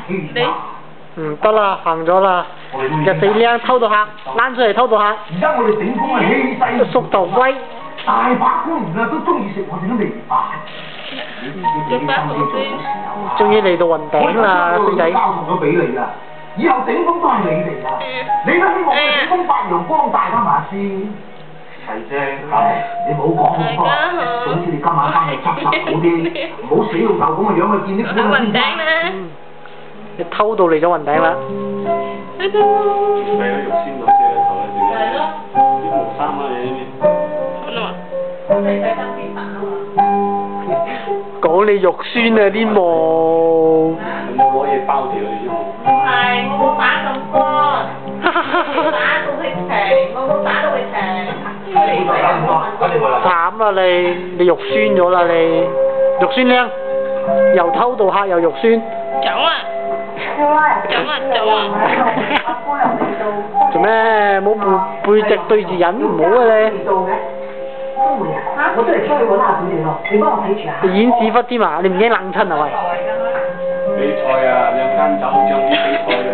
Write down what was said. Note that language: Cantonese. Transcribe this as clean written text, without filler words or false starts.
你得啦，行咗啦，日死靚偷到客，躝出嚟偷到客，而家我哋整風係氣勢縮頭龜，大把官員啊都中意食我哋啲味飯。做翻好先。終於嚟到雲頂啦，衰仔。交送咗俾你啦，以後整風都係你哋啦。你都希望整風發揚光大㗎嘛先？係啫，你冇講咁多。總之你今晚翻去執拾好啲，唔好死老豆咁嘅樣啊！見啲去雲頂啦。你偷到嚟咗雲頂啦。去到。係啊，肉酸嗰啲咧，頭一段。係咯。啲毛衫啊，你呢邊？咁啊。講你肉酸啊啲毛。有冇攞嘢包住佢啲毛？唔係，我冇打咁乾，打到佢平，我冇打到佢平。慘啦你肉酸咗啦你，肉酸靚，又偷到客又肉酸。走啊！走啊！做咩冇背脊對住人唔好啊你？我都嚟出去揾下佢哋咯，你幫我睇住下。你演屎忽添啊！你唔驚冷親啊喂？比賽啊，兩間酒將啲比賽嘅。